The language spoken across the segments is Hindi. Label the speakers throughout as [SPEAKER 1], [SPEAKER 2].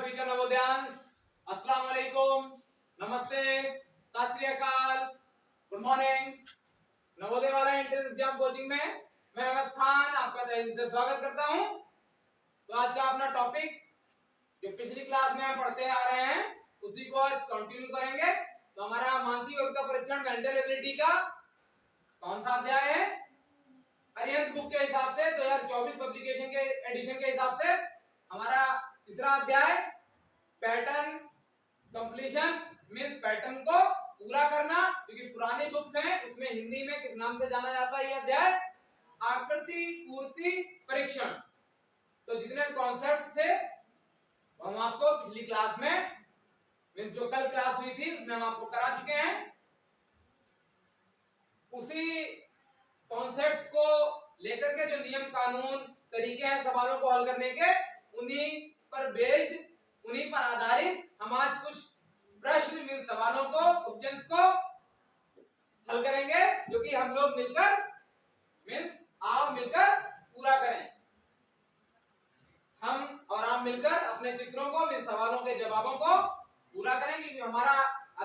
[SPEAKER 1] फ्यूचर नवोदयांश। अस्सलाम वालेकुम, नमस्ते, सत श्री अकाल, गुड मॉर्निंग। नवोदय वाला एंट्रेंस एग्जाम कोचिंग में मैं अवस खान आपका तहे दिल से स्वागत करता हूं। तो आज का अपना टॉपिक जो पिछली क्लास में हम पढ़ते आ रहे हैं उसी को आज कंटिन्यू करेंगे। तो हमारा मानसिक योग्यता परीक्षण मेंटल एबिलिटी का कौन सा अध्याय है? अरिहंत बुक के हिसाब से 2024 पब्लिकेशन के एडिशन के हिसाब से हमारा तीसरा अध्याय पैटर्न कंप्लीशन मींस पैटर्न को पूरा करना। क्योंकि पुरानी बुक्स हैं उसमें हिंदी में किस नाम से जाना जाता है ये अध्याय? आकृति पूर्ति परीक्षण। तो जितने कॉन्सेप्ट थे हम आपको पिछली क्लास में मींस जो कल क्लास हुई थी उसमें हम आपको करा चुके हैं। उसी कॉन्सेप्ट्स को लेकर के जो नियम कानून तरीके हैं सवालों को हल करने के उन्हीं पर बेस्ड उन्हीं पर आधारित हम आज कुछ प्रश्न मीन सवालों को क्वेश्चंस को हल करेंगे जो कि हम लोग मिलकर मींस आप मिलकर पूरा करें। हम और आप मिलकर अपने चित्रों को मीन सवालों के जवाबों को पूरा करें क्योंकि हमारा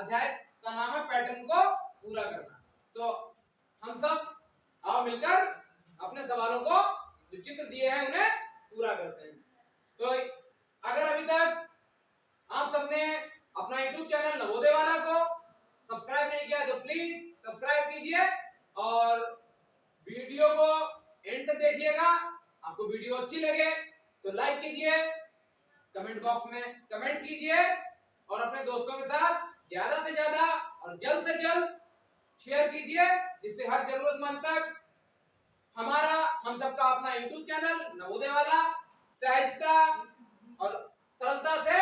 [SPEAKER 1] अध्याय का नाम है पैटर्न को पूरा करना। तो हम सब आओ मिलकर अपने सवालों को जो चित्र दिए हैं उन्हें पूरा करते हैं। तो अगर अभी तक आप सबने अपना YouTube चैनल नवोदय वाला को सब्सक्राइब नहीं किया तो प्लीज सब्सक्राइब कीजिए और वीडियो को एंड तक देखिएगा। आपको वीडियो अच्छी लगे तो लाइक कीजिए, कमेंट बॉक्स में कमेंट कीजिए और अपने दोस्तों के साथ ज्यादा से ज्यादा और जल्द से जल्द शेयर कीजिए जिससे हर जरूरतमंद तक हमारा हम सबका अपना YouTube चैनल नवोदय वाला सहजता और सरलता से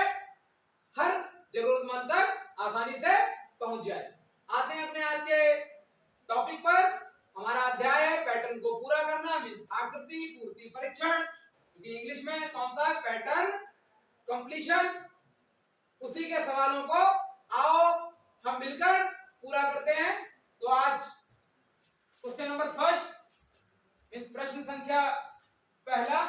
[SPEAKER 1] हर जरूरतमंद तक आसानी से पहुंच जाए। आते हैं अपने आज के टॉपिक पर। हमारा अध्याय है पैटर्न को पूरा करना आकृति पूर्ति परीक्षण। क्योंकि इंग्लिश में कौन सा है? Pattern completion. उसी के सवालों को आओ हम मिलकर पूरा करते हैं। तो आज क्वेश्चन नंबर फर्स्ट मींस प्रश्न संख्या पहला।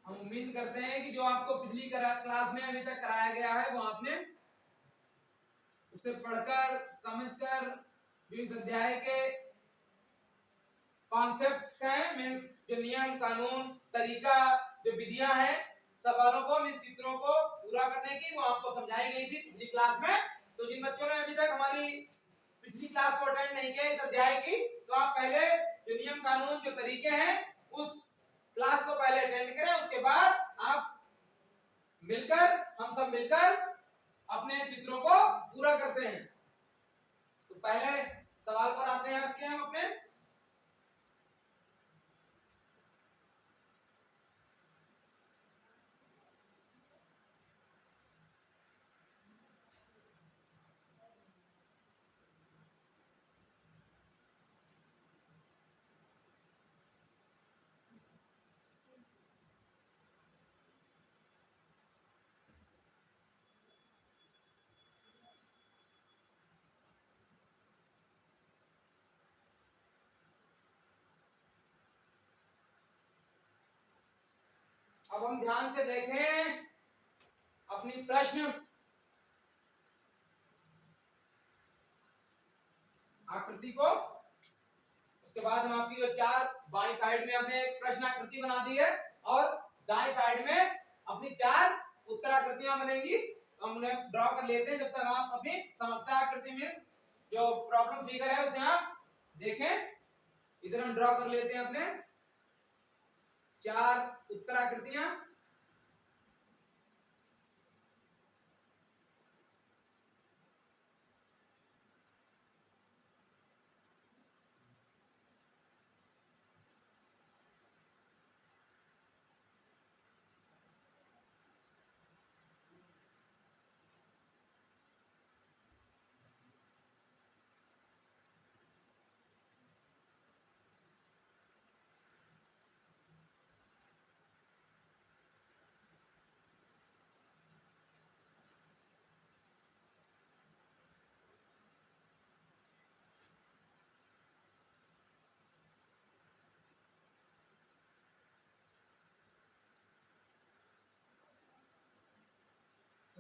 [SPEAKER 1] हम उम्मीद करते हैं कि जो आपको पिछली क्लास में अभी तक कराया गया है वो आपने उसे पढ़कर समझकर जो इस अध्याय के कॉन्सेप्ट्स हैं मींस जो नियम कानून तरीका जो विधियां हैं सवालों को मींस चित्रों को पूरा करने की वो आपको समझाई गई थी पिछली क्लास में। तो जिन बच्चों ने अभी तक हमारी पिछली क्लास को अटेंड नहीं किया इस अध्याय की तो आप पहले जो नियम कानून जो तरीके हैं उस क्लास को पहले अटेंड करें। उसके बाद आप मिलकर हम सब मिलकर अपने चित्रों को पूरा करते हैं। तो पहले सवाल पर आते हैं आज के हम अपने। अब हम ध्यान से देखें अपनी प्रश्न आकृति को। उसके बाद हम आपकी जो चार बाईं साइड में हमने एक प्रश्न आकृति बना दी है और दाएं साइड में अपनी चार उत्तर आकृतियां बनेगी। हम उन्हें ड्रॉ कर लेते हैं जब तक आप अपनी समस्या आकृति में जो प्रॉब्लम फिगर है उसे आप देखें। इधर हम ड्रॉ कर लेते हैं अपने चार उत्तर आकृतियां।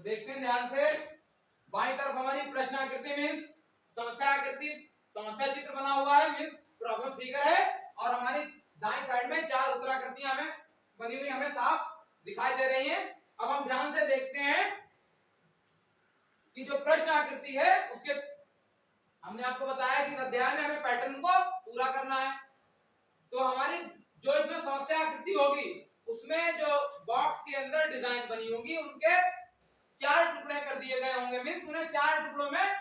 [SPEAKER 1] देखते हैं ध्यान से। बाईं तरफ हमारी प्रश्न आकृति मीन्स समस्या आकृति, समस्या चित्र बना हुआ है मीन्स प्रॉब्लम फिगर है, और हमारी दाएं साइड में चार उत्तराकृतियां हमें बनी हुई हमें साफ दिखाई दे रही हैं। अब हम ध्यान से देखते हैं कि जो प्रश्न आकृति है उसके हमने आपको बताया कि इस अध्याय में हमें पैटर्न को पूरा करना है। तो हमारी जो इसमें समस्या आकृति होगी उसमें जो बॉक्स के अंदर डिजाइन बनी होगी उनके चार टुकड़े कर दिए गए होंगे मीन्स उन्हें चार टुकड़ों में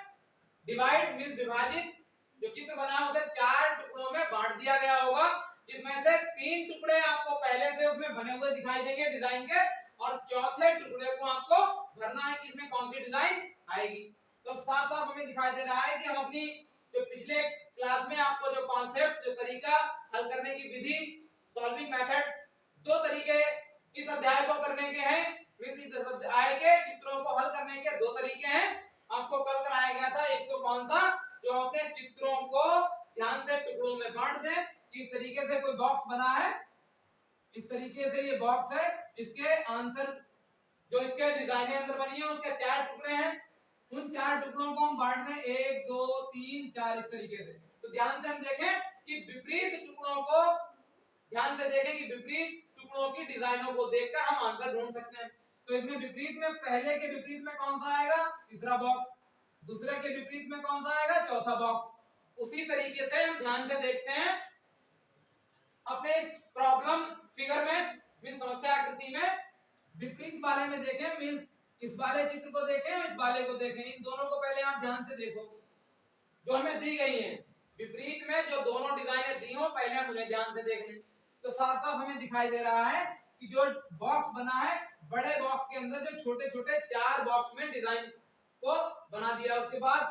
[SPEAKER 1] डिवाइड मीन्स विभाजित, जो चित्र बना है उसे चार टुकड़ों में बांट दिया गया होगा, जिसमें से तीन टुकड़े आपको पहले से उसमें बने हुए दिखाई देंगे डिजाइन के, और चौथे टुकड़े को आपको भरना है कि इसमें कौन सी डिजाइन आएगी। तो साफ साफ हमें दिखाई दे रहा है कि हम अपनी जो पिछले क्लास में आपको जो कॉन्सेप्ट, जो तरीका, हल करने की विधि, सॉल्विंग मेथड, दो तरीके इस अध्याय को करने के हैं, इस अध्याय के चित्रों को हल करने के दो तरीके हैं, आपको कल कराया गया था। एक तो कौन सा, जो अपने चित्रों को ध्यान से टुकड़ों में बांट दें, इस तरीके से कोई बॉक्स बना है, इस तरीके से ये बॉक्स है, इसके आंसर जो इसके डिजाइने अंदर बनी है उसके चार टुकड़े हैं, उन चार टुकड़ों को हम बांट दें 1 2 3 4 इस तरीके से। तो ध्यान से हम देखें कि विपरीत टुकड़ों को ध्यान से देखें कि विपरीत टुकड़ों की डिजाइनों को देखकर हम आंसर ढूंढ सकते हैं। तो इसमें विपरीत में पहले के विपरीत में कौन सा आएगा, तीसरा बॉक्स, दूसरे के विपरीत में कौन सा आएगा, चौथा बॉक्स। उसी तरीके से हम ध्यान से देखते हैं अपने प्रॉब्लम फिगर में मीन समस्या आकृति में विपरीत वाले में देखें, मीन इस वाले चित्र को देखें, इस वाले को देखें, इन दोनों को पहले आप ध्यान से देखो जो हमें दी गई हैं। विपरीत में जो दोनों डिजाइनें दी हो पहले हम उन्हें ध्यान से देख लें। तो साफ साफ हमें दिखाई दे रहा है कि जो बॉक्स बना है, बड़े बॉक्स के अंदर जो छोटे छोटे चार बॉक्स में डिजाइन को बना दिया, उसके बाद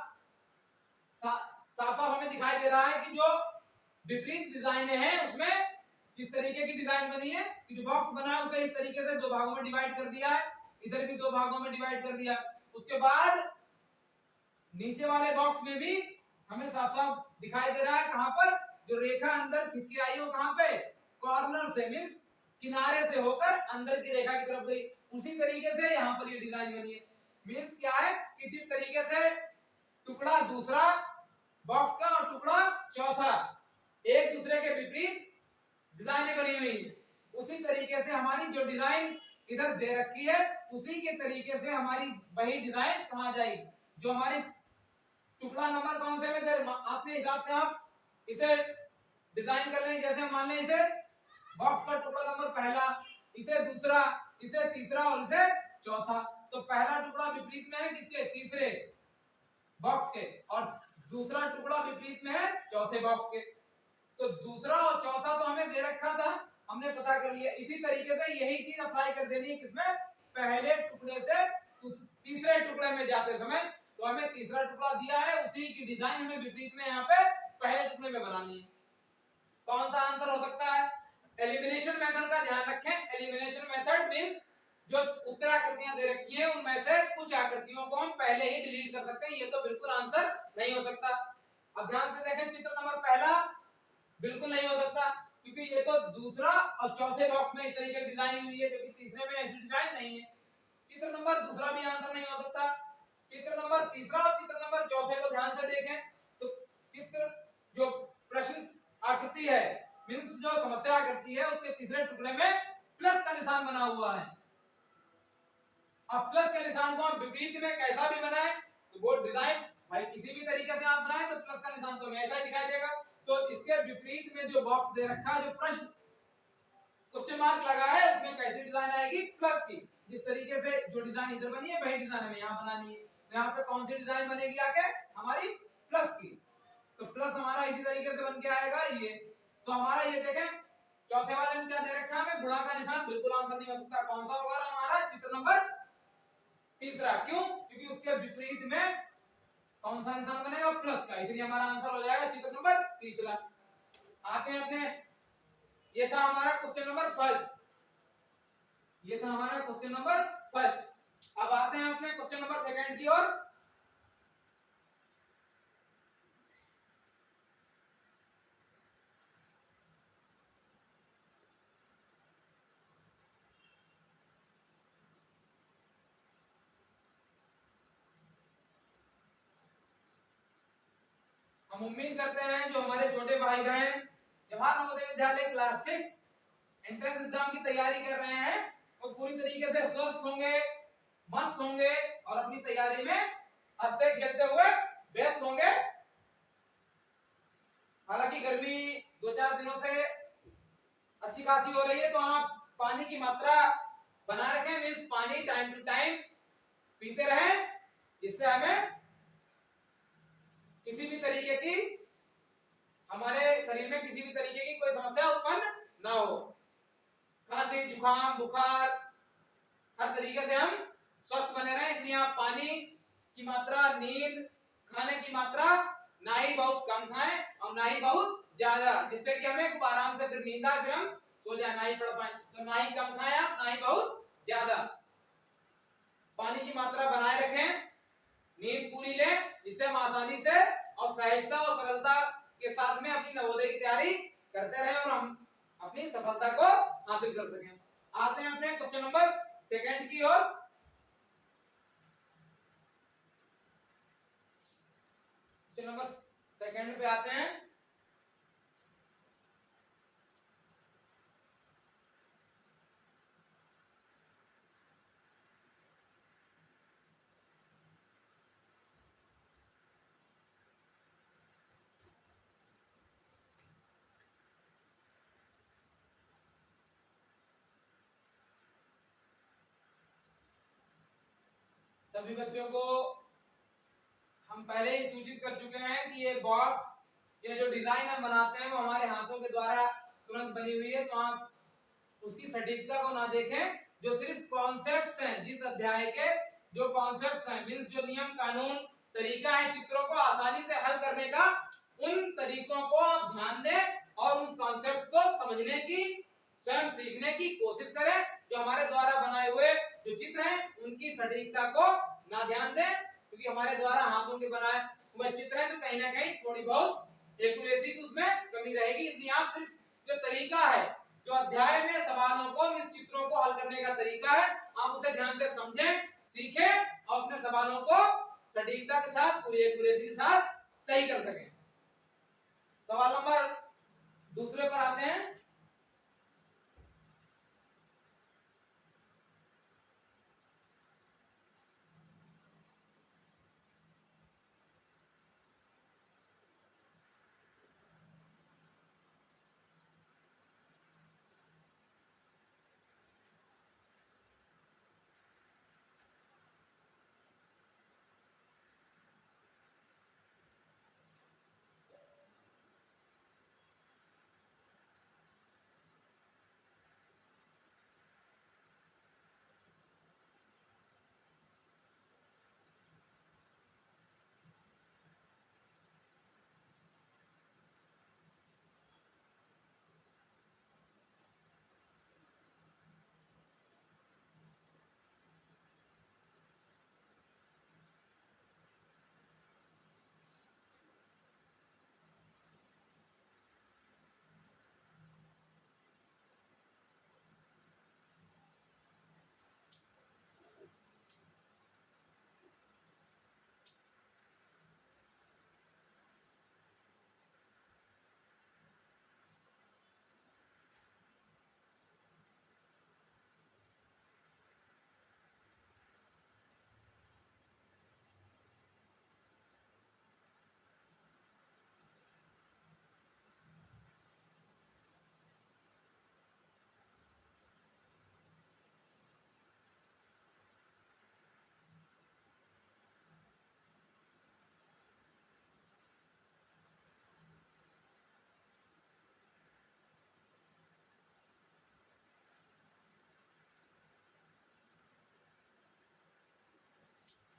[SPEAKER 1] साफ साफ हमें दिखाई दे रहा है कि जो विपरीत डिजाइनें हैं उसमें किस तरीके की डिजाइन बनी है कि जो बॉक्स बना है उसे इस तरीके से दो भागों में डिवाइड कर दिया है, इधर भी दो भागों में डिवाइड कर दिया। उसके बाद नीचे वाले बॉक्स में भी हमें साफ साफ दिखाई दे रहा है कहां पर जो रेखा अंदर खींच के आई है वो कहां पे, कॉर्नर से मींस किनारे से होकर अंदर की रेखा की तरफ गई। उसी तरीके से यहां पर ये डिजाइन बनी है। मींस क्या है कि जिस तरीके से टुकड़ा दूसरा बॉक्स का और टुकड़ा चौथा एक दूसरे के विपरीत डिजाइनें बनी हुई है, उसी तरीके से हमारी जो डिजाइन इधर दे रखी है उसी के तरीके से हमारी वही डिजाइन कहां जाएगी, जो हमारी टुकड़ा नंबर कौन से में दे अपने हिसाब से आप इसे डिजाइन कर लें। जैसे मान लें इसे बॉक्स का टुकड़ा नंबर पहला, इसे दूसरा, इसे तीसरा और इसे चौथा। तो पहला टुकड़ा विपरीत में है किसके, तीसरे बॉक्स के, और दूसरा टुकड़ा विपरीत में है चौथे बॉक्स के। तो दूसरा और चौथा तो हमें दे रखा था, हमने पता कर लिया। इसी तरीके से यही चीज अप्लाई कर देनी है किसमें, पहले टुकड़े से तीसरे टुकड़े में जाते समय। तो हमें तीसरा टुकड़ा दिया है, उसी की डिजाइन हमें विपरीत में यहाँ पे पहले टुकड़े में बनानी है। कौन सा आंसर हो सकता है, एलिमिनेशन मेथड का ध्यान रखें। एलिमिनेशन मेथड मींस जो उत्तराकृतियां दे रखी है उनमें से कुछ आकृतियों को हम पहले ही डिलीट कर सकते हैं, ये तो बिल्कुल आंसर नहीं हो सकता। अब ध्यान से देखें, चित्र नंबर पहला बिल्कुल नहीं हो सकता क्योंकि ये तो दूसरा और चौथे बॉक्स में इस तरीके की डिजाइन हुई है, जो कि तीसरे में ऐसी डिजाइन नहीं है। चित्र नंबर दूसरा भी आंसर नहीं हो सकता। चित्र नंबर तीसरा और चित्र नंबर चौथे को ध्यान से देखें तो चित्र जो प्रश्न आकृति है मींस जो समस्या आकृति है उसके तीसरे टुकड़े में प्लस का निशान बना हुआ है। अब प्लस के निशान को हम विपरीत में कैसा भी बनाए तो वो डिजाइन भाई किसी भी तरीके से आप बनाए तो प्लस का निशान तो ऐसा ही दिखाई देगा। तो इसके विपरीत में जो बॉक्स दे रखा है, जो प्रश्न क्वेश्चन मार्क लगा है, उसमें कैसी डिजाइन आएगी, प्लस की। जिस तरीके से जो डिजाइन इधर बनी है वही डिजाइन हमें यहाँ बनानी है। तो यहाँ पे कौन सी डिजाइन बनेगी आके, हमारी प्लस की। तो प्लस हमारा इसी तरीके से बन के आएगा ये। तो हमारा ये देखें चौथे वाले में क्या दे रखा है, हमें गुणा का निशान, बिल्कुल आंसर नहीं हो सकता। कौन सा होगा हमारा, चित्र नंबर तीसरा। क्यों, क्योंकि उसके विपरीत में कौन सा निशान बनेगा, प्लस का, इसलिए हमारा आंसर हो जाएगा चित्र नंबर तीसरा। आते हैं अपने, ये था हमारा क्वेश्चन नंबर फर्स्ट, ये था हमारा क्वेश्चन नंबर फर्स्ट। अब आते हैं अपने क्वेश्चन नंबर सेकंड की ओर। हम उम्मीद करते हैं जो हमारे छोटे भाई बहन Jawahar Navodaya Vidyalaya class 6 entrance exam की तैयारी कर रहे हैं वो पूरी तरीके से स्वस्थ होंगे, मस्त होंगे और अपनी तैयारी में हंसते खेलते हुए व्यस्त होंगे। हालांकि गर्मी 2-4 दिनों से अच्छी खासी हो रही है, तो आप पानी की मात्रा बनाए रखें, मींस पानी टाइम टू टाइम पीते रहें, जिससे हमें किसी भी तरीके की हमारे शरीर में किसी भी तरीके की कोई समस्या उत्पन्न ना हो। खांसी, जुकाम, बुखार, हर तरीके से हम स्वस्थ बने रहें। इसलिए आप पानी की मात्रा, नींद, खाने की मात्रा ना ही बहुत कम खाएं और ना ही बहुत ज्यादा, जिससे कि हमें खूब आराम से फिर नींद आए, फिर हम सो जाए, ना ही पढ़ पाए। तो ना ही कम खाएं आप, ना ही बहुत ज्यादा। पानी की मात्रा बनाए रखें, नींद पूरी लें, जिससे हम आसानी से और सहजता और सरलता के साथ में अपनी नवोदय की तैयारी करते रहें और हम अपनी सफलता को हासिल कर सकें। आते हैं अपने क्वेश्चन नंबर 2 की ओर। क्वेश्चन नंबर 2 पे आते हैं। सभी बच्चों को हम पहले ही सूचित कर चुके हैं कि ये बॉक्स, ये जो डिजाइन हम बनाते हैं वो हमारे हाथों के द्वारा तुरंत बनी हुई है, तो आप उसकी सटीकता को ना देखें। जो सिर्फ कॉन्सेप्ट्स हैं, जिस अध्याय के जो कॉन्सेप्ट्स हैं, मींस जो नियम कानून तरीका है चित्रों को आसानी से हल करने का, उन तरीकों को आप ध्यान दें और उन कॉन्सेप्ट्स को समझने की, स्वयं सीखने की कोशिश करें। जो हमारे द्वारा बनाए हुए जो चित्र हैं उनकी सटीकता को ना ध्यान दें, क्योंकि हमारे द्वारा हाथों के बनाए हुए चित्र हैं, तो कहीं ना कहीं थोड़ी बहुत एक्यूरेसी की उसमें कमी रहेगी। इसलिए आप सिर्फ जो तरीका है, जो अध्याय में सवालों को, इस चित्रों को हल करने का तरीका है, आप उसे ध्यान से समझें, सीखें और अपने सवालों को सटीकता के साथ, पूरी एक्यूरेसी के साथ सही कर सकें। सवाल नंबर 2 पर आते हैं।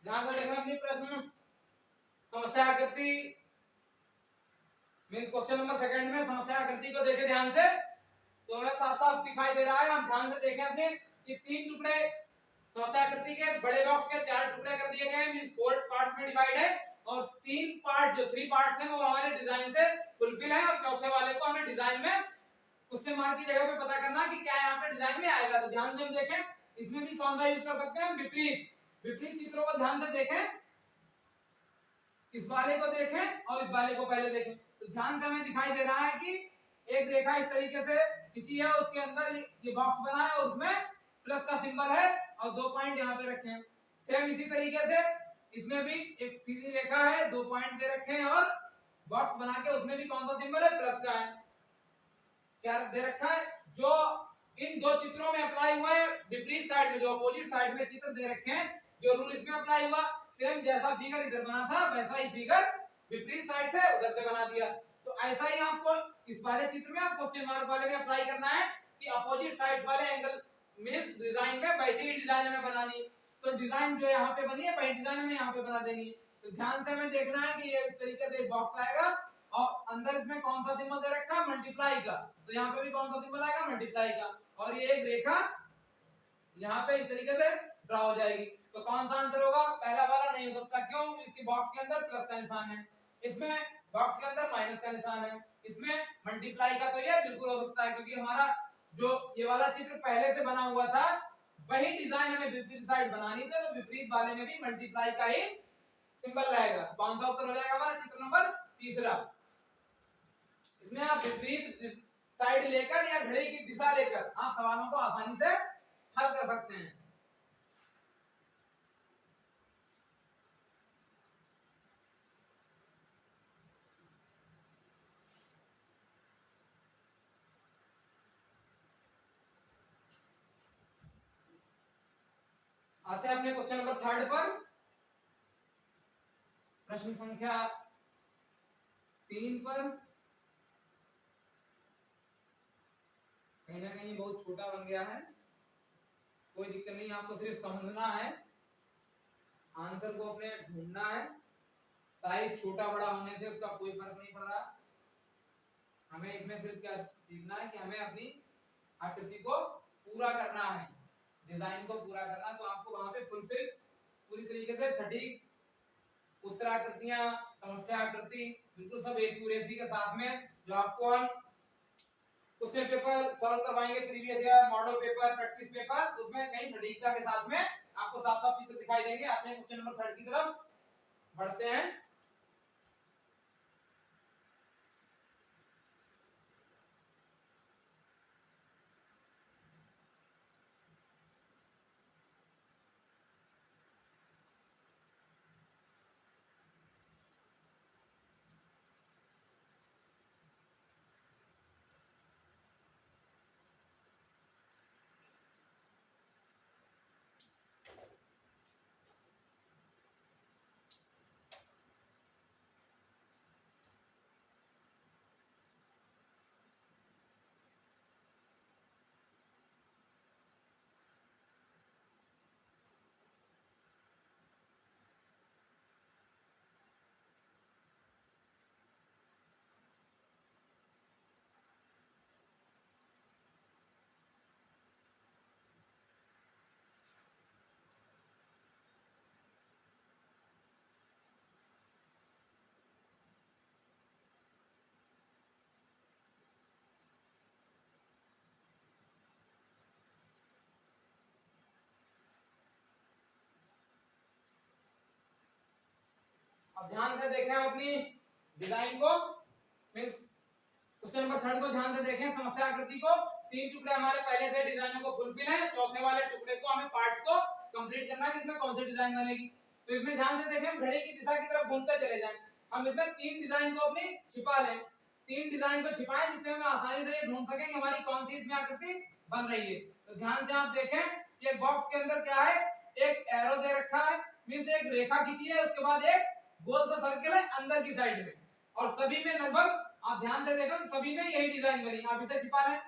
[SPEAKER 1] ध्यान से देखना अपनी प्रश्न समस्या आकृति, मींस क्वेश्चन नंबर 2 में समस्या आकृति को देखें ध्यान से, तो हमें साफ साफ दिखाई दे रहा है। हम ध्यान से देखें अपने कि 3 टुकड़े समस्या आकृति के, बड़े बॉक्स के 4 टुकड़े कर दिए गए हैं, मींस 4 पार्ट्स में डिवाइड है, और 3 पार्ट, जो 3 पार्ट्स हैं वो हमारे डिजाइन से फुलफिल है, और चौथे वाले को हमें डिजाइन में क्वेश्चन मार्क की जगह पे पता करना कि क्या यहाँ पे डिजाइन में आएगा। तो ध्यान से हम देखें, इसमें भी कौन सा यूज कर सकते हैं, विपरीत। विपरीत चित्रों को ध्यान से देखें। इस वाले को देखें और इस वाले को पहले देखें। तो ध्यान से हमें दिखाई दे रहा है कि एक रेखा इस तरीके से खींची है, उसके अंदर ये बॉक्स बना है और उसमें प्लस का सिंबल है और 2 पॉइंट यहाँ पे रखे हैं। सेम इसी तरीके से इसमें भी एक सीधी रेखा है, 2 पॉइंट दे रखे हैं और बॉक्स बना के उसमें भी कौन सा सिंबल है, प्लस का है। क्या दे रखा है, जो इन दो चित्रों में अप्लाई हुआ है, विपरीत साइड में जो अपोजिट साइड में चित्र दे रखे हैं, जो रूल इसमें अप्लाई हुआ, सेम जैसा फिगर इधर बना था वैसा ही फिगर विपरीत साइड से उधर से बना दिया। तो ऐसा ही आपको इस वाले चित्र में आप क्वेश्चन मार्क वाले में अप्लाई करना है कि अपोजिट साइड वाले एंगल मींस डिजाइन में वैसे ही डिजाइन हमें बनानी है। तो डिजाइन जो यहाँ पे बनी है वही डिजाइन हमें यहाँ पे बना देनी है। तो ध्यान से हमें देखना है कि ये इस तरीके से बॉक्स आएगा और अंदर इसमें कौन सा सिंबल दे रखा है, मल्टीप्लाई का। तो यहाँ पे भी कौन सा सिंबल आएगा, मल्टीप्लाई का। और ये एक रेखा यहाँ पे इस तरीके से ड्रा हो जाएगी। तो कौन सा आंसर होगा, पहला वाला नहीं हो सकता। क्यों, इसकी बॉक्स के अंदर प्लस का निशान है, इसमें बॉक्स के अंदर माइनस का निशान है, इसमें मल्टीप्लाई का। तो ये बिल्कुल हो सकता है क्योंकि हमारा जो ये वाला चित्र पहले से बना हुआ था वही डिजाइन हमें विपरीत साइड बनानी थी, तो विपरीत वाले में भी मल्टीप्लाई का ही सिंबल रहेगा। कौन सा उत्तर हो जाएगा हमारा, चित्र नंबर तीसरा। इसमें आप विपरीत साइड लेकर या घड़ी की दिशा लेकर आप सवालों को आसानी से हल कर सकते हैं। आते हैं अपने क्वेश्चन नंबर 3 पर। प्रश्न संख्या 3 पर कहीं ना कहीं बहुत छोटा बन गया है, कोई दिक्कत नहीं, आपको सिर्फ समझना है, आंसर को अपने ढूंढना है। साइज छोटा बड़ा होने से उसका कोई फर्क नहीं पड़ रहा। हमें इसमें सिर्फ क्या सीखना है कि हमें अपनी आकृति को पूरा करना है, डिजाइन को पूरा करना। तो आपको वहां पे फुलफिल पूरी तरीके से सटीक उत्तराकृतियां, समस्या आकृति बिल्कुल सब एक्यूरेसी के साथ में जो आपको हम क्वेश्चन पेपर सॉल्व करवाएंगे, previous year model paper, practice paper, उसमें कहीं सटीकता के साथ में आपको साफ साफ चित्र दिखाई देंगे। आते हैं क्वेश्चन नंबर 3 की तरफ बढ़ते हैं। अब ध्यान से देखें अपनी डिजाइन को, क्वेश्चन नंबर 3 को ध्यान से देखें। समस्या आकृति को 3 टुकड़े हमारे पहले से डिजाइनों को फुलफिल है, चौथे वाले टुकड़े को हमें पार्ट्स को कंप्लीट करना है कि इसमें कौन सी डिजाइन बनेगी। तो इसमें ध्यान से देखें, घड़ी की दिशा की तरफ घूमते चले जाएं। हम इसमें 3 डिजाइन को अपनी छिपा लें, 3 डिजाइन को छिपाएं जिससे हम आसानी से ये ढूंढ सकें कि हमारी कौन सी इसमें आकृति बन रही है। तो ध्यान से आप देखें, ये बॉक्स के अंदर क्या है, एक एरो दे रखा है, मींस एक रेखा खींची है, उसके बाद एक गोल सा सर्कल है अंदर की साइड में, और सभी में लगभग आप ध्यान से देखो सभी में यही डिजाइन बनी। आप इसे छिपा लें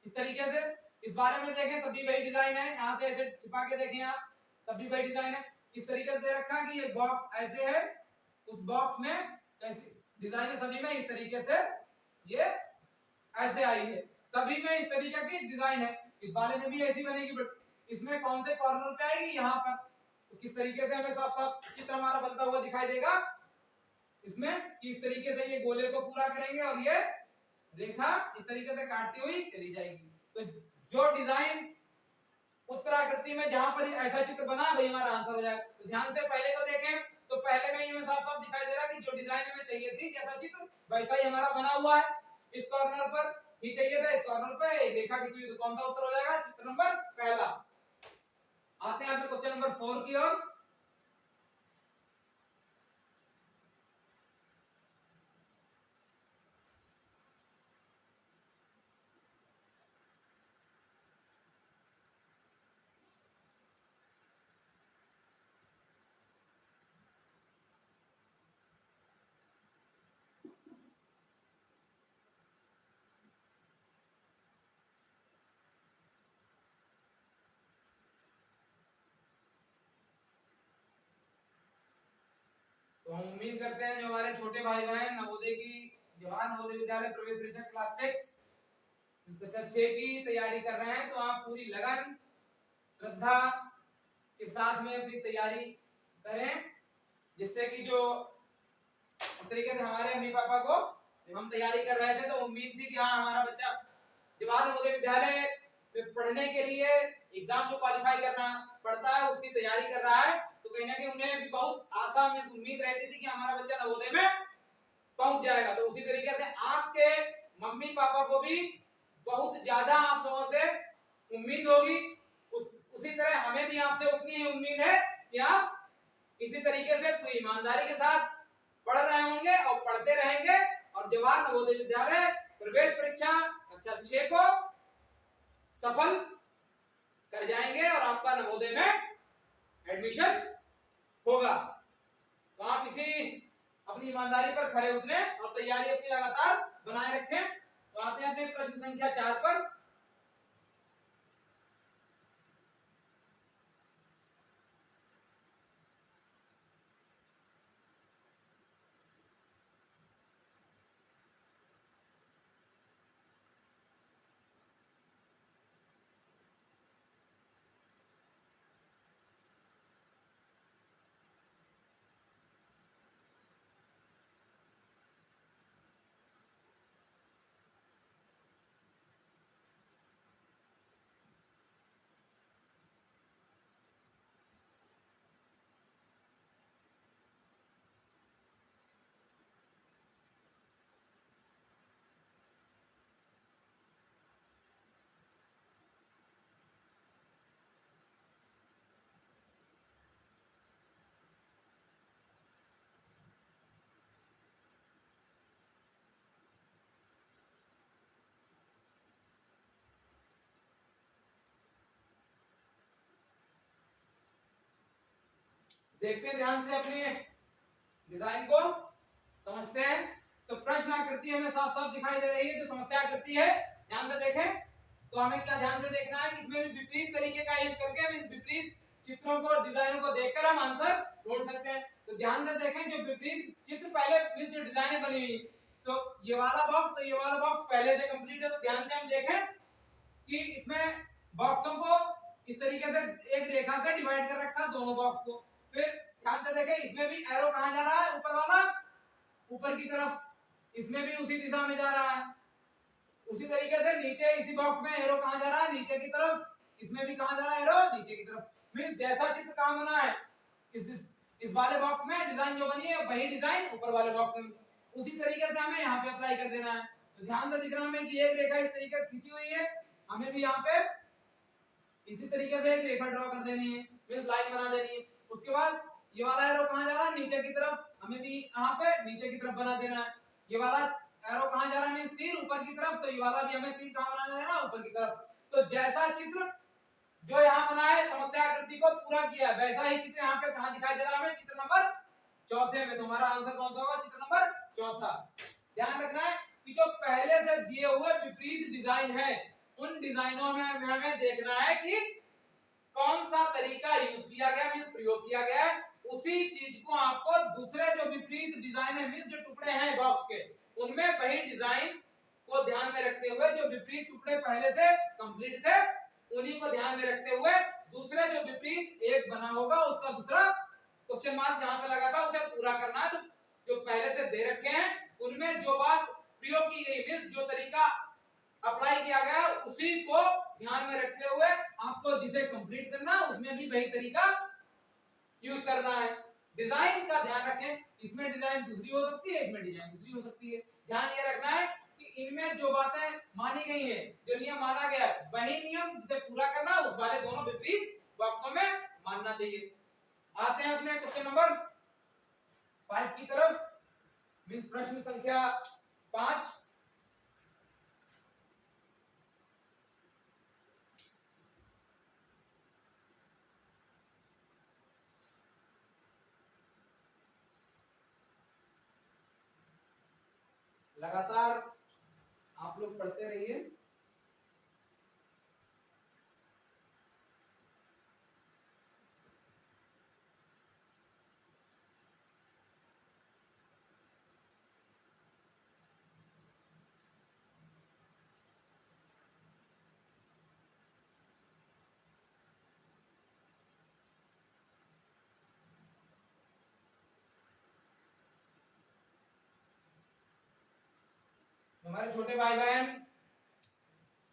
[SPEAKER 1] इस तरीके से, इस बारे में देखें तब भी वही डिजाइन है, यहाँ से ऐसे छिपा के देखें आप तब भी वही डिजाइन है। इस तरीके से दे रखा है कि ये बॉक्स ऐसे है, उस बॉक्स में ऐसे डिजाइन सभी में इस तरीके से ये ऐसे आई है, सभी में इस तरीके की डिजाइन है। इस वाले में भी ऐसी बनेगी, बट इसमें कौन से कॉर्नर पे आएगी, यहाँ पर। तो किस तरीके से हमें साफ साफ चित्र हमारा बनता हुआ दिखाई देगा इसमें, किस तरीके से ये गोले को पूरा करेंगे और ये रेखा इस तरीके से काटती हुई चली जाएगी। तो जो डिजाइन उत्तराकृति में जहां पर ऐसा चित्र बना वही हमारा आंसर हो जाएगा। तो ध्यान से पहले को देखें तो पहले में ये साफ साफ दिखाई दे रहा है कि जो डिजाइन हमें चाहिए थी जैसा चित्र वैसा ही हमारा बना हुआ है। इस कॉर्नर पर ही चाहिए था, इस कॉर्नर पे एक रेखा खींची हुई, तो कौन सा उत्तर हो जाएगा? चित्र नंबर पहला। आते हैं अपने क्वेश्चन नंबर 4 की ओर। तो हम उम्मीद करते हैं जो हमारे छोटे भाई बहन नवोदय की जवाहर नवोदय विद्यालय प्रवेश परीक्षा क्लास 6 कक्षा 6 की तैयारी कर रहे हैं, तो आप पूरी लगन श्रद्धा के साथ में अपनी तैयारी करें, जिससे कि जो इस तरीके से हमारे अम्मी पापा को जब हम तैयारी कर रहे थे तो उम्मीद थी कि हाँ हमारा बच्चा जवाहर नवोदय विद्यालय में पढ़ने के लिए एग्जाम जो क्वालिफाई करना पड़ता है उसकी तैयारी कर रहा है, तो कहीं ना कहीं उन्हें भी बहुत आशा में उम्मीद रहती थी कि हमारा बच्चा नवोदय में पहुंच जाएगा। तो उसी तरीके से आपके मम्मी पापा को भी बहुत ज्यादा आप लोगों से उम्मीद होगी, उसी तरह हमें भी आपसे उतनी ही उम्मीद है कि आप इसी तरीके से पूरी ईमानदारी के साथ पढ़ रहे होंगे और पढ़ते रहेंगे और जवाहर नवोदय विद्यालय प्रवेश परीक्षा कक्षा 6 को सफल कर जाएंगे और आपका नवोदय में एडमिशन होगा। तो आप इसी अपनी ईमानदारी पर खरे उतरे और तैयारी अपनी लगातार बनाए रखें। तो आते हैं अपने प्रश्न संख्या 4 पर। देखते हैं ध्यान से अपने डिजाइन को, समझते हैं। तो प्रश्न आकृति हमें साफ साफ दिखाई दे रही है, जो समस्या आकृति है ध्यान से देखें। तो हमें क्या ध्यान से देखना है कि इसमें भी विपरीत तरीके का यूज करके हम इस विपरीत चित्रों को डिजाइनों को देखकर हम आंसर ढूंढ सकते हैं। तो ध्यान से देखें, जो विपरीत चित्र पहले जो डिजाइनें बनी हुई, तो ये वाला बॉक्स तो ये वाला बॉक्स पहले से कंप्लीट है। तो ध्यान से हम देखें कि इसमें बॉक्सों को इस तरीके से एक रेखा से डिवाइड कर रखा दोनों बॉक्स को। फिर ध्यान से देखें, इसमें भी एरो कहां जा रहा है? ऊपर वाला ऊपर की तरफ, इसमें भी उसी दिशा में जा रहा है। उसी तरीके से नीचे इसी बॉक्स में एरो कहां जा रहा है? नीचे की तरफ। इसमें भी कहां जा रहा है एरो? नीचे की तरफ। फिर जैसा चित्र कहां बना है इस वाले बॉक्स में डिजाइन जो बनी है वही डिजाइन ऊपर वाले बॉक्स में, उसी तरीके से हमें यहाँ पे अप्लाई कर देना है। तो ध्यान से दिख रहा है कि एक रेखा इस तरीके से खींची हुई है, हमें भी यहाँ पे इसी तरीके से एक रेखा ड्रॉ कर देनी है, मींस लाइन बना देनी है। उसके बाद ये वाला एरो कहां जा रहा है? नीचे की तरफ, हमें भी यहाँ पे नीचे की तरफ बना देना है। ये वाला एरो कहां जा रहा है? मींस तीर ऊपर की तरफ, तो ये वाला भी हमें तीर कहां बना देना है? ऊपर की तरफ। तो जैसा चित्र जो यहाँ बना है समस्या आकृति को पूरा किया है, वैसा ही चित्र यहाँ पे कहां दिखाई दे रहा है? हमें चित्र नंबर 4 में। तो हमारा आंसर कौन सा होगा? चित्र नंबर 4। ध्यान रखना है कि जो पहले से दिए हुए विपरीत डिजाइन है उन डिजाइनों में हमें देखना है कि कौन सा तरीका यूज किया गया, मींस प्रयोग किया गया है। उसी चीज को आपको दूसरे जो विपरीत डिजाइन है, मींस जो टुकड़े हैं बॉक्स के, उनमें वही डिजाइन को ध्यान में रखते हुए जो विपरीत टुकड़े पहले से कंप्लीट थे उन्हीं को ध्यान में रखते हुए दूसरे जो विपरीत एक बना होगा उसका दूसरा क्वेश्चन मार्क जहां पे लगा था उसे पूरा करना है। तो जो पहले से दे रखे हैं उनमें जो बात प्रयोग की गई, मींस जो तरीका अप्लाई किया गया उसी को ध्यान में रखते हुए आपको जिसे कंप्लीट करना उसमें भी वही तरीका यूज करना है। डिजाइन का ध्यान रखें, इसमें डिजाइन दूसरी हो सकती है, इसमें डिजाइन दूसरी हो सकती है। ध्यान ये रखना है कि इनमें जो बातें मानी गई है, जो नियम माना गया है, वही नियम जिसे पूरा करना उस वाले दोनों विपरीत बॉक्सों में मानना चाहिए। आते हैं अपने क्वेश्चन नंबर 5 की तरफ। प्रश्न संख्या 5। लगातार आप लोग पढ़ते रहिए। हमारे छोटे भाई बहन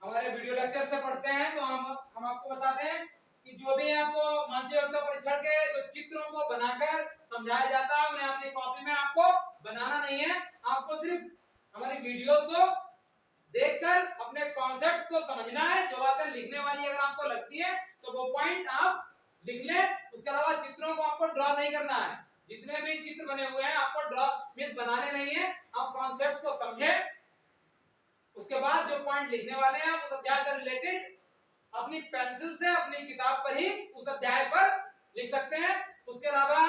[SPEAKER 1] हमारे वीडियो लेक्चर से पढ़ते हैं, तो हम आपको बताते हैं कि जो भी आपको मानसिक योग्यता परीक्षण के जो चित्रों को बनाकर समझाया जाता है, उन्हें अपनी कॉपी में आपको बनाना नहीं है। आपको सिर्फ हमारी वीडियोस को देखकर अपने कॉन्सेप्ट को समझना है। जो बातें लिखने वाली अगर आपको लगती है तो वो पॉइंट आप लिख लें। उसके अलावा चित्रों को आपको ड्रॉ नहीं करना है। जितने भी चित्र बने हुए हैं आपको ड्रॉ मींस बनाने नहीं है। आप कॉन्सेप्ट को समझें, उसके बाद जो पॉइंट लिखने वाले हैं आप उस अध्याय से रिलेटेड अपनी पेंसिल से अपनी किताब पर ही उस अध्याय पर लिख सकते हैं। उसके अलावा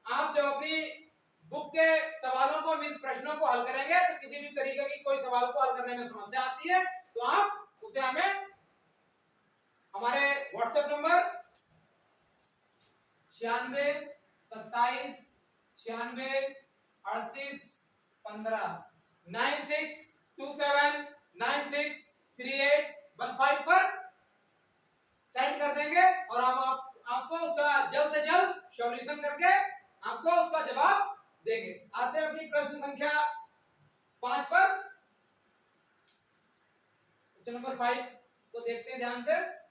[SPEAKER 1] आप जब अपनी बुक के सवालों को मींस प्रश्नों को हल करेंगे तो किसी भी तरीके की कोई सवाल को हल करने में समस्या आती है तो आप उसे हमें हमारे व्हाट्सएप नंबर 96 27 96 38 15 9627963815 पर सेंड कर देंगे और हम आपको उसका जल्द से जल्द सॉल्यूशन करके आपको उसका जवाब देंगे। आते हैं अपनी प्रश्न संख्या 5 पर। क्वेश्चन नंबर 5 को देखते हैं ध्यान से।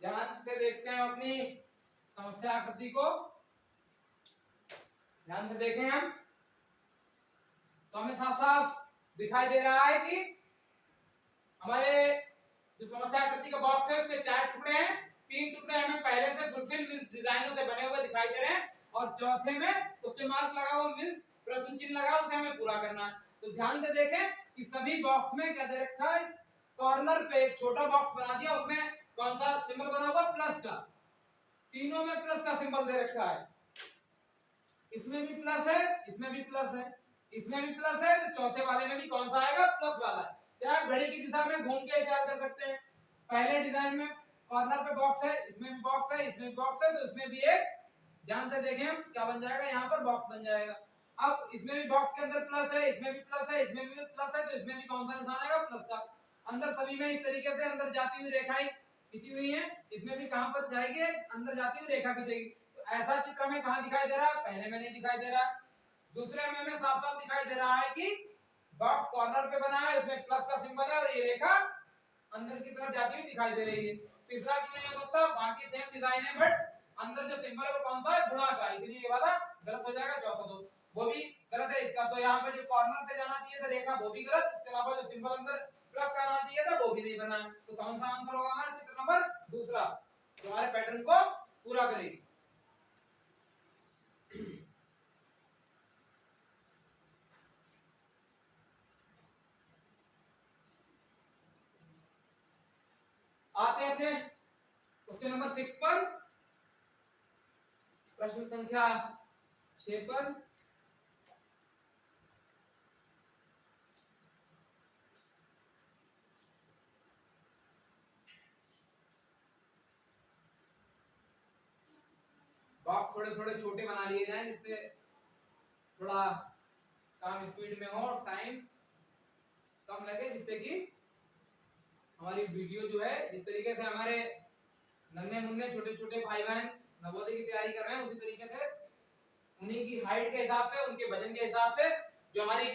[SPEAKER 1] ध्यान से देखते हैं अपनी समस्या आकृति को। ध्यान से देखें हम, तो हमें साफ साफ दिखाई दे रहा है कि हमारे जो समस्या आकृति का बॉक्स है उसके 4 टुकड़े हैं। 3 टुकड़े हमें पहले से फुलफिल डिजाइनों से बने हुए दिखाई दे रहे हैं और चौथे में क्वेश्चन मार्क लगा हुआ मींस प्रश्न चिन्ह लगा, उसे हमें पूरा करना है। तो ध्यान से देखें कि सभी बॉक्स में क्या दे रखा है, कॉर्नर पे एक छोटा बॉक्स बना दिया, उसमें कौन सा सिंबल बना हुआ, प्लस का। तीनों में प्लस का सिंबल दे रखा है। इसमें भी प्लस है, इसमें भी प्लस है, इसमें भी प्लस है, तो चौथे वाले में भी कौन सा आएगा, प्लस वाला है। चाहे आप घड़ी की दिशा में घूम के इशारा कर सकते हैं। पहले डिजाइन में कॉर्नर पे बॉक्स है, इसमें भी बॉक्स है, इसमें भी बॉक्स है, तो इसमें भी एक, ध्यान से देखें हम क्या बन जाएगा, यहाँ पर बॉक्स बन जाएगा। अब इसमें भी बॉक्स के अंदर प्लस है, इसमें भी प्लस है, इसमें भी प्लस है, तो इसमें भी कौन सा निशान आएगा, प्लस का। अंदर सभी में इस तरीके से अंदर जाती हुई रेखाएं खींची हुई हैं। इसमें भी कहां पर जाएगी, अंदर जाती हुई रेखा खींचेगी। तो ऐसा चित्र में कहां दिखाई दे रहा है, पहले में नहीं दिखाई दे रहा। दूसरे में हमें साफ साफ दिखाई दे रहा है कि बॉक्स कॉर्नर पे बना है, इसमें प्लस का सिंबल है और ये रेखा अंदर की तरफ जाती हुई दिखाई दे रही है। तीसरा क्यों नहीं हो सकता, बाकी सेम डिजाइन है बट अंदर जो सिंबल है वो कौन सा है, गुणा का, इसलिए ये वाला गलत हो जाएगा। चौथा तो वो भी गलत है इसका। तो यहाँ पे जो कॉर्नर पे जाना चाहिए था रेखा वो भी गलत, इसके अलावा जो सिंबल अंदर प्लस का आना चाहिए था वो भी नहीं बना। तो कौन सा आंसर होगा हमारा, चित्र नंबर दूसरा, जो हमारे पैटर्न को पूरा करेगी। आते हैं अपने क्वेश्चन नंबर 6 पर, प्रश्न संख्या 6 पर। बॉक्स थोड़े थोड़े छोटे बना लिए जाएं जिससे थोड़ा काम स्पीड में हो, टाइम कम लगे, जिससे कि हमारी वीडियो जो है, जिस तरीके से हमारे नन्हे मुन्ने छोटे छोटे भाई बहन नवोदय की तैयारी कर रहे हैं, उसी तरीके से उन्हीं की हाइट के हिसाब से, उनके वजन के हिसाब से जो हमारी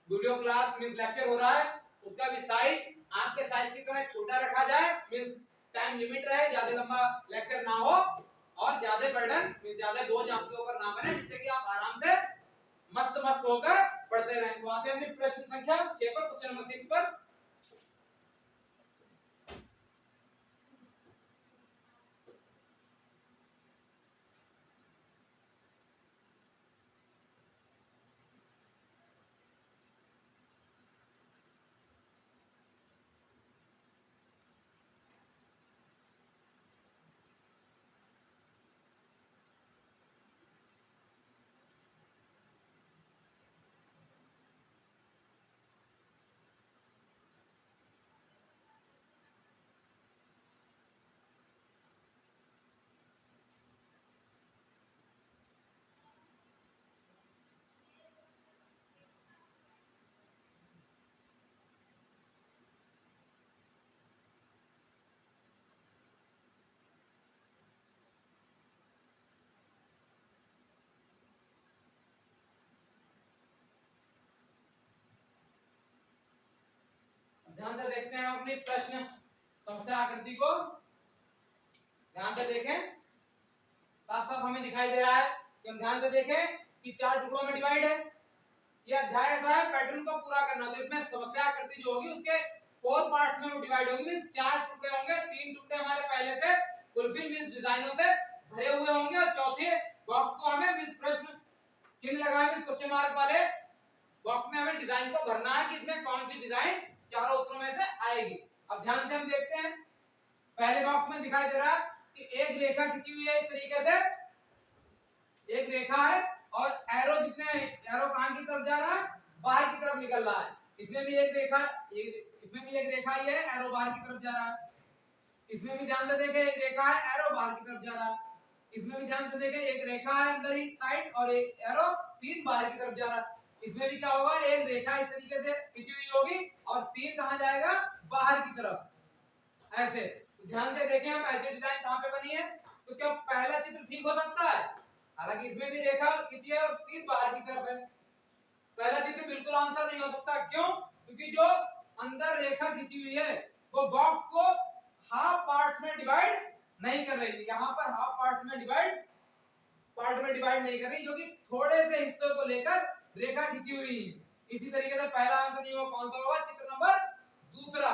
[SPEAKER 1] वीडियो क्लास मींस लेक्चर हो रहा है, उसका भी साइज आंख के साइज की तरह छोटा रखा जाए, मींस टाइम लिमिट रहे, ज्यादा लंबा लेक्चर ना हो और ज्यादा बर्डन मींस ज्यादा बोझ आपके ऊपर ना बने, जिससे कि आप आराम से मस्त मस्त होकर पढ़ते रहें। तो आते हैं अपने प्रश्न संख्या 6 पर, क्वेश्चन नंबर 6 पर। ध्यान से देखते हैं अपनी प्रश्न समस्या आकृति को, ध्यान से देखें, साफ साफ हमें दिखाई दे रहा है कि हम ध्यान से देखें कि 4 टुकड़ों में डिवाइड है। यह अध्याय ऐसा है पैटर्न को पूरा करना, तो इसमें समस्या आकृति जो होगी उसके 4 पार्ट्स में वो डिवाइड होगी, मींस 4 टुकड़े होंगे, 3 टुकड़े हमारे पहले से फुलफिल मींस डिजाइनों से भरे हुए होंगे और चौथे बॉक्स को हमें मींस प्रश्न चिन्ह लगा मींस क्वेश्चन मार्क वाले बॉक्स में हमें डिजाइन को भरना है कि इसमें कौन सी डिजाइन चारों उत्तरों में से आएगी। अब ध्यान से हम देखते हैं, पहले बॉक्स में दिखाई दे रहा है कि एक रेखा खींची हुई है इस तरीके से, एक रेखा है और एरो एरो कहां की तरफ जा रहा है, बाहर की तरफ निकल रहा है। इसमें भी एक रेखा, इसमें भी एक रेखा ही है, एरो बाहर की तरफ जा रहा है। इसमें भी ध्यान से देखें एक रेखा है, एरो बाहर की तरफ जा रहा है। इसमें भी ध्यान से देखें एक रेखा है अंदर ही साइड और एक एरो 3 बाहर की तरफ जा रहा है। इसमें भी क्या होगा, एक रेखा इस तरीके से खींची हुई होगी और 3 कहां जाएगा, बाहर की तरफ, ऐसे। ध्यान से देखें हम ऐसी डिजाइन कहां पे बनी है, तो क्या पहला चित्र ठीक हो सकता है, हालांकि इसमें भी रेखा खींची है और 3 बाहर की तरफ है, पहला चित्र बिल्कुल आंसर नहीं हो सकता। क्यों? क्योंकि जो अंदर रेखा खींची हुई है वो बॉक्स को हाफ पार्ट्स में डिवाइड नहीं कर रही, यहाँ पर हाफ पार्ट में डिवाइड नहीं कर रही, जो कि थोड़े से हिस्सों को लेकर रेखा खींची हुई है। इसी तरीके से पहला आंसर नहीं होगा, कौन सा होगा, चित्र नंबर दूसरा।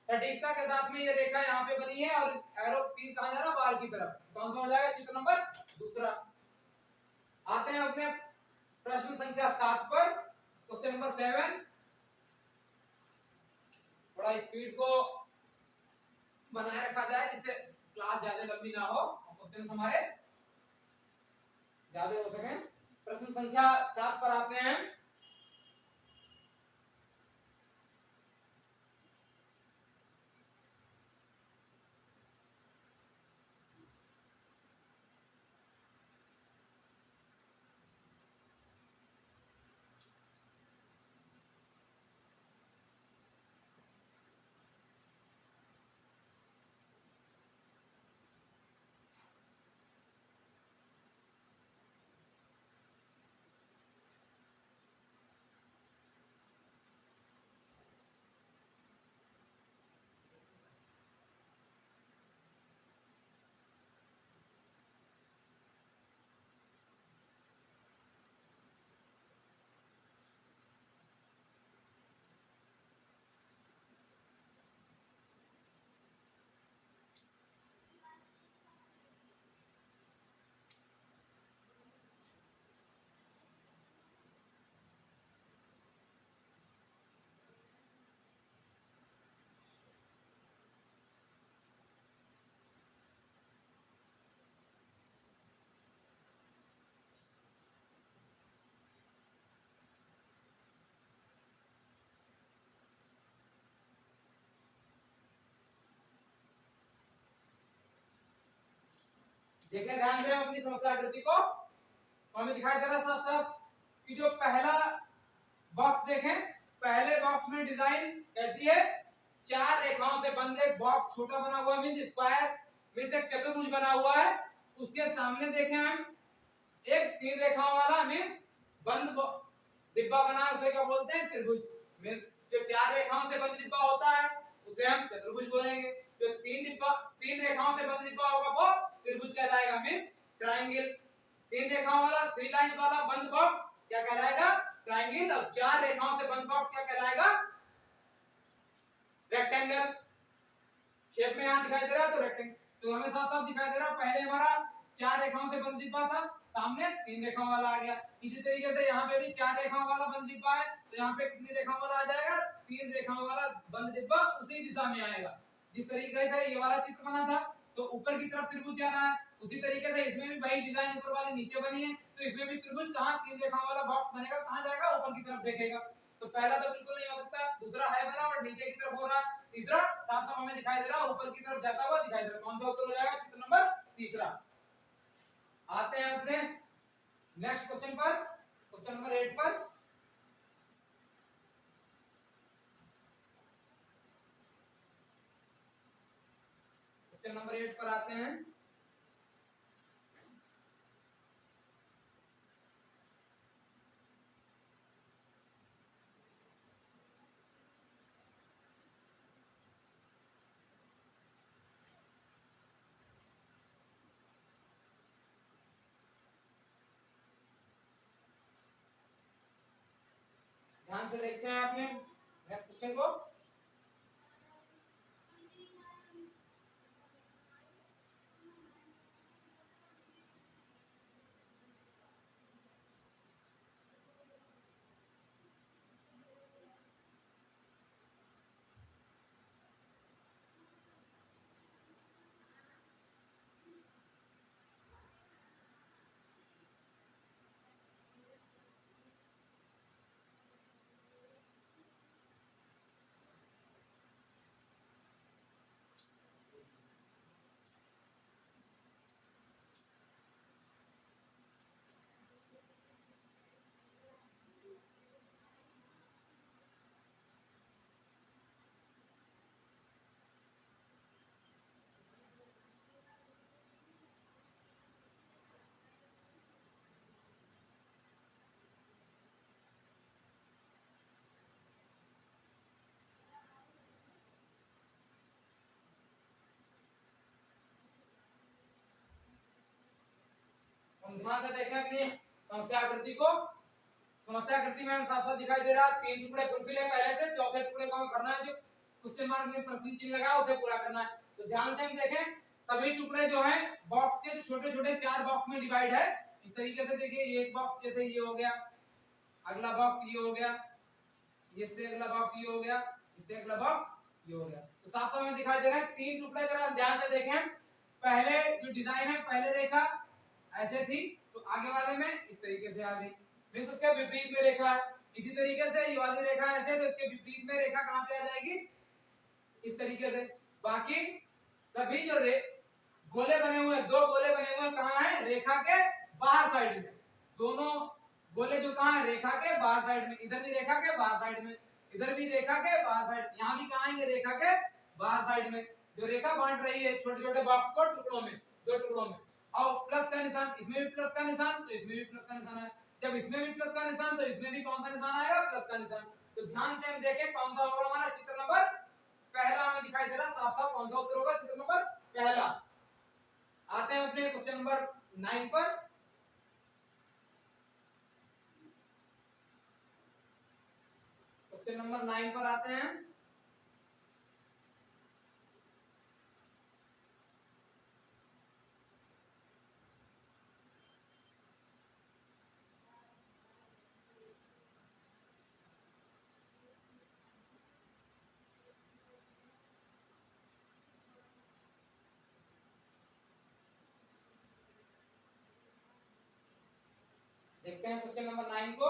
[SPEAKER 1] सटीकता के साथ में ये रेखा यहाँ पे बनी है और एरो तीर कहां जा रहा है, बाहर की तरफ, कौन सा हो जाएगा, चित्र नंबर दूसरा। आते हैं अपने प्रश्न संख्या 7 पर, क्वेश्चन नंबर 7। थोड़ा स्पीड को बनाए रखा जाए जिससे क्लास ज्यादा लंबी ना हो, क्वेश्चन हमारे ज्यादा हो सके। प्रश्न संख्या 7 पर आते हैं। देखें ध्यान से हम अपनी समस्या आकृति को, तो हमें दिखाई दे रहा है साफ साफ कि जो पहला बॉक्स देखें, पहले बॉक्स में डिजाइन कैसी है, चार रेखाओं से बंद एक बॉक्स छोटा बना हुआ मींस स्क्वायर मींस एक चतुर्भुज बना हुआ है। उसके सामने देखें हम एक तीन रेखाओं वाला मींस बंद डिब्बा बना है, उसे क्या बोलते हैं, त्रिभुज। मींस जो चार रेखाओं से बंद डिब्बा होता है उसे हम चतुर्भुज बोलेंगे, जो तीन रेखाओं से बंद डिब्बा होगा वो त्रिभुज कहलाएगा मींस ट्रायंगल। तीन रेखाओं वाला थ्री लाइंस वाला बंद बॉक्स क्या कहलाएगा, ट्रायंगल। और चार रेखाओं से बंद बॉक्स क्या कहलाएगा, रेक्टेंगल। शेप में यहां दिखाई दे रहा है तो रेक्टेंगल, तो हमें साफ साफ दिखाई दे रहा है पहले हमारा चार रेखाओं से बंद डिब्बा था, सामने तीन रेखाओं वाला आ गया। इसी तरीके से यहाँ पे भी चार रेखाओं वाला बंद डिब्बा है, तो यहाँ पे कितनी रेखाओं वाला आ जाएगा, तीन रेखाओं वाला बंद डिब्बा उसी दिशा में आएगा। जिस तरीके से ये वाला चित्र बना था तो ऊपर की तरफ त्रिभुज जा रहा है, उसी तरीके से इसमें भी वही डिजाइन ऊपर वाली नीचे बनी है, तो इसमें भी त्रिभुज कहां तीन रेखाओं वाला बॉक्स बनेगा, कहां जाएगा, ऊपर की तरफ देखेगा। तो पहला तो बिल्कुल नहीं हो सकता, दूसरा है बना और नीचे की तरफ हो रहा है, तीसरा साफ साफ हमें दिखाई दे रहा है ऊपर की तरफ जाता हुआ दिखाई दे रहा है। कौन सा उत्तर हो जाएगा, चित्र नंबर तीसरा। आते हैं अपने नेक्स्ट क्वेश्चन पर, क्वेश्चन नंबर 8 पर। क्वेश्चन नंबर 8 पर आते हैं। ध्यान से देखते हैं आपने नेक्स्ट क्वेश्चन को। हम ध्यान से देखें अपनी समस्या आकृति को। समस्या आकृति में हम साफ साफ दिखाई दे रहा है तीन टुकड़े फुलफिल है पहले से, चौथे टुकड़े को हमें करना है, जो क्वेश्चन मार्क में प्रश्न चिन्ह लगा उसे पूरा करना है। तो ध्यान से हम देखें सभी टुकड़े जो हैं बॉक्स के, जो छोटे छोटे चार बॉक्स में डिवाइड है। इस तरीके से देखिए ये एक बॉक्स जैसे ये हो गया, अगला बॉक्स ये हो गया, इससे अगला बॉक्स ये हो गया, इससे अगला बॉक्स ये हो गया। तो साफ साफ हमें दिखाई दे रहा है तीन टुकड़े, जरा ध्यान से देखें। पहले जो डिजाइन है, पहले रेखा ऐसे थी तो आगे वाले में इस तरीके से आ गई, फिर उसके विपरीत में रेखा है। इसी तरीके से ये वाली रेखा ऐसे, तो इसके विपरीत में रेखा कहां पे आ जाएगी, इस तरीके से। बाकी सभी जो गोले बने हुए हैं, दो गोले बने हुए हैं कहां है, रेखा के बाहर साइड में। दोनों गोले जो कहां है, रेखा के बाहर साइड में। इधर भी रेखा के बाहर साइड में, इधर भी रेखा के बाहर साइड, यहां भी कहां है, रेखा के बाहर साइड में। जो रेखा बांट रही है छोटे छोटे बॉक्स को टुकड़ों में, दो टुकड़ों में, और प्लस का निशान, इसमें भी प्लस का निशान तो इसमें भी प्लस का निशान है। जब इसमें भी प्लस का निशान तो इसमें भी कौन सा निशान आएगा, प्लस का निशान। तो ध्यान से हम देखें कौन सा होगा हमारा चित्र नंबर पहला। हमें दिखाई दे रहा साफ साफ कौन सा उत्तर होगा, चित्र नंबर पहला। आते हैं अपने क्वेश्चन नंबर 9 पर। क्वेश्चन नंबर 9 पर आते हैं। देखते हैं क्वेश्चन नंबर 9 को।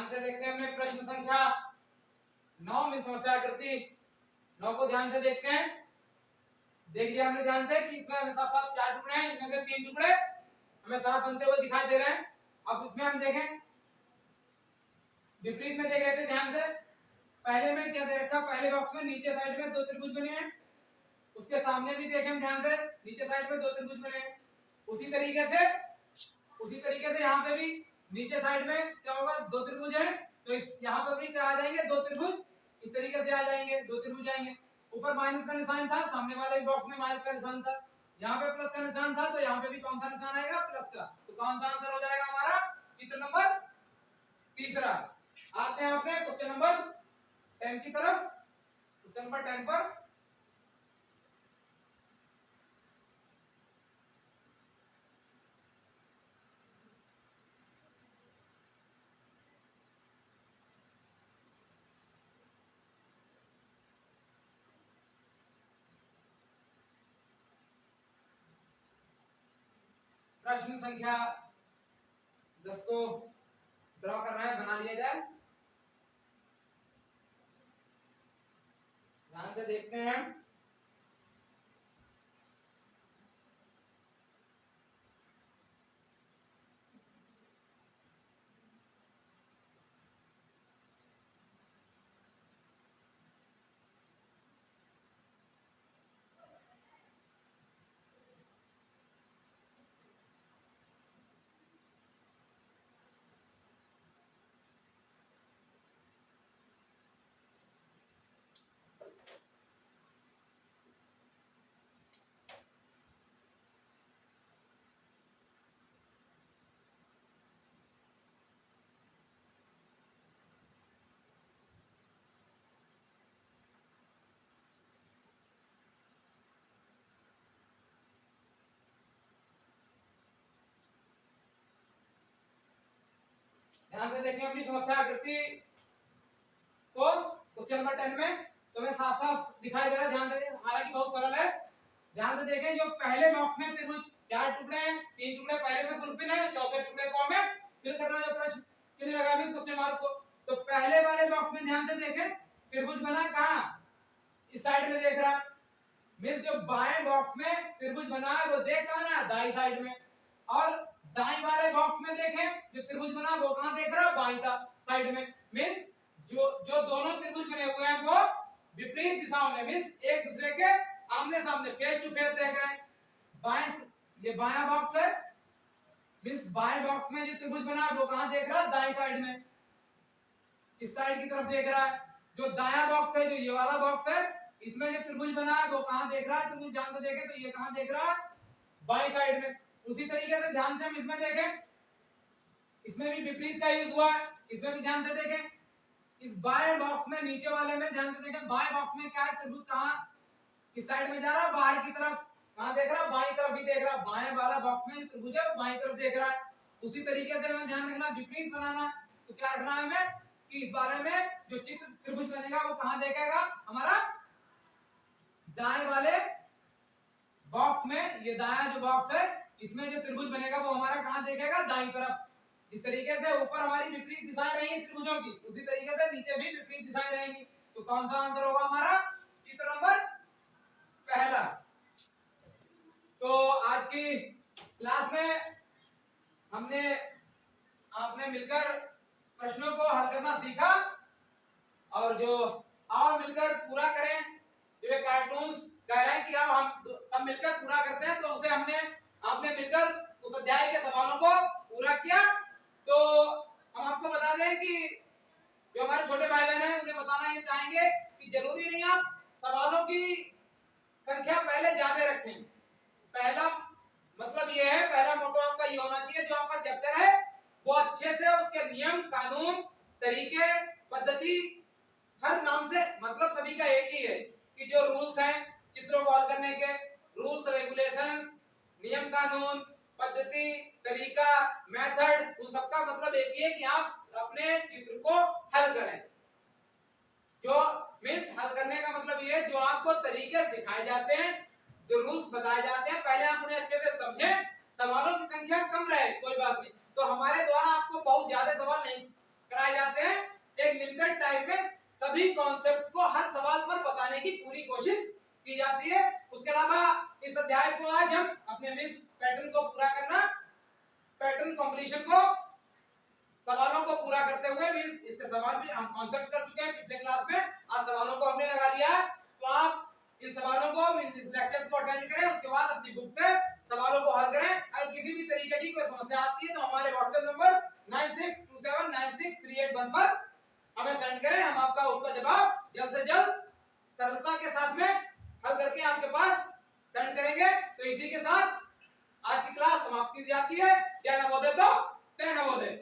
[SPEAKER 1] ध्यान से देखते हैं हमने प्रश्न संख्या 9 में समस्या आकृति 9 को ध्यान से देखते हैं। देख लिया हमने ध्यान से कि इसमें हमें साफ साफ 4 टुकड़े हैं, इनमें से 3 टुकड़े हमें साफ बनते हुए दिखाई दे रहे हैं। अब इसमें हम देखें विपरीत में देख रहे थे ध्यान से। पहले में क्या दे रखा, पहले बॉक्स में नीचे साइड में 2 त्रिभुज बने हैं, उसके सामने भी देखें हम ध्यान से नीचे साइड में 2 त्रिभुज बने हैं। उसी तरीके से यहाँ पे भी नीचे साइड में क्या होगा, 2 त्रिभुज हैं, तो इस यहाँ पर भी क्या आ जाएंगे, 2 त्रिभुज इस तरीके से आ जाएंगे, 2 त्रिभुज आएंगे। ऊपर माइनस का निशान था, सामने वाले बॉक्स में माइनस का निशान था, यहाँ पे प्लस का निशान था, तो यहाँ पे भी कौन सा निशान आएगा, प्लस का। तो कौन सा आंसर हो जाएगा हमारा, चित्र नंबर तीसरा। आते हैं अपने क्वेश्चन नंबर 10 की तरफ। क्वेश्चन नंबर 10 पर प्रश्न संख्या 10 को ड्रॉ करना है, बना लिया जाए। ध्यान से देखते हैं। ध्यान से देखें अपनी समस्या आकृति को क्वेश्चन नंबर 10 में, तो मैं साफ साफ दिखाई दे रहा है, ध्यान से, हालांकि बहुत सरल है। ध्यान से देखें, जो पहले बॉक्स में त्रिभुज 4 टुकड़े हैं, 3 टुकड़े पहले से फुलफिल है, चौथे टुकड़े को हमें फिल करना, जो प्रश्न चिन्ह लगा भी क्वेश्चन मार्क को। तो पहले वाले बॉक्स में ध्यान से देखें, त्रिभुज बना कहां, इस साइड में देख रहा है, मींस जो बाएं बॉक्स में त्रिभुज बना है वो देख कहां रहा है, दाईं साइड में। और दाईं वाले बॉक्स में देखें, जो त्रिभुज बना वो कहां देख रहा है, बाईं साइड में। मींस जो दोनों त्रिभुज बने हुए हैं वो विपरीत दिशाओं में, मींस एक दूसरे के आमने सामने, फेस टू फेस देख रहे हैं। बाएं, ये बायां बॉक्स है, मींस बाएं बॉक्स में जो त्रिभुज बना है वो कहां देख रहा है, दाईं साइड में, इस साइड की तरफ देख रहा है। जो दायां बॉक्स है, जो ये वाला बॉक्स है, इसमें जो त्रिभुज बना है वो कहां देख रहा है, त्रिभुज ध्यान से देखें तो ये कहां देख रहा है, बाईं साइड में। उसी तरीके से ध्यान से हम इसमें देखें, इसमें भी विपरीत का यूज हुआ है, इसमें भी ध्यान से देखें। इस बाएं बॉक्स में, नीचे वाले में ध्यान से देखें, बाएं बॉक्स में क्या है, त्रिभुज कहां किस साइड में जा रहा है, बाहर की तरफ। कहां देख रहा है, बाईं तरफ ही देख रहा है, बाएं वाला बॉक्स में जो त्रिभुज है वो बाईं तरफ देख रहा है। उसी तरीके से हमें ध्यान रखना, विपरीत बनाना, तो क्या रखना है हमें कि इस बारे में जो चित्र त्रिभुज बनेगा वो कहां देखेगा, हमारा दाएं वाले बॉक्स में। ये दायां जो बॉक्स है इसमें जो त्रिभुज बनेगा वो हमारा कहां देखेगा, दाईं तरफ। जिस तरीके से ऊपर हमारी विपरीत दिशाएं रहेंगी त्रिभुजों की, उसी तरीके से नीचे भी विपरीत दिशाएं रहेंगी। तो कौन सा आंसर होगा हमारा, चित्र नंबर पहला। तो आज की क्लास में हमने आपने मिलकर प्रश्नों को हल करना सीखा, और जो आओ मिलकर पूरा करें, जो ये कार्टून्स कह रहे हैं कि आओ हम सब मिलकर पूरा करते हैं, तो उसे आपने मिलकर उस अध्याय के सवालों को पूरा किया। तो हम आपको बता दें कि जो हमारे छोटे भाई बहन हैं उन्हें बताना ये चाहेंगे कि जरूरी नहीं आप सवालों की संख्या पहले ज्यादा रखें। पहला मतलब ये है, पहला मोटो आपका ये होना चाहिए, जो आपका चैप्टर है वो अच्छे से उसके नियम, कानून, तरीके, पद्धति, हर नाम से मतलब सभी का एक ही है कि जो रूल्स हैं चित्रों को हल करने के, रूल्स रेगुलेशंस, नियम कानून, पद्धति, तरीका, मेथड, उन सबका मतलब एक ही है कि आप अपने चित्र को हल करें। जो मींस हल करने का मतलब ये है, जो आपको तरीके सिखाए जाते हैं, जो रूल्स बताए जाते हैं, पहले आप उन्हें अच्छे से समझें। सवालों की संख्या कम रहे कोई बात नहीं, तो हमारे द्वारा आपको बहुत ज्यादा सवाल नहीं कराए कराए जाते हैं। एक लिमिटेड टाइम में सभी कॉन्सेप्ट्स को हर सवाल पर बताने की पूरी कोशिश की जाती है। उसके अलावा इस अध्याय को आज हम अपने मिस पैटर्न को पूरा करना, पैटर्न कंप्लीशन को, सवालों को पूरा करते हुए भी इसके सवाल भी हम कॉन्सेप्ट कर चुके हैं पिछले क्लास में। आज सवालों को हमने लगा लिया है, तो आप इन सवालों को इस लेक्चर्स को अटेंड करें, उसके बाद अपनी बुक से सवालों को हल करें। अगर किसी भी तरीके की कोई समस्या आती है तो हमारे व्हाट्सएप नंबर 9627963811 पर हमें सेंड करें, हम आपका उसका जवाब जल्द से जल्द सरलता के साथ में हल करके आपके पास सेंड करेंगे। तो इसी के साथ आज की क्लास समाप्त की जाती है। जय नवोदय तो जय नवोदय।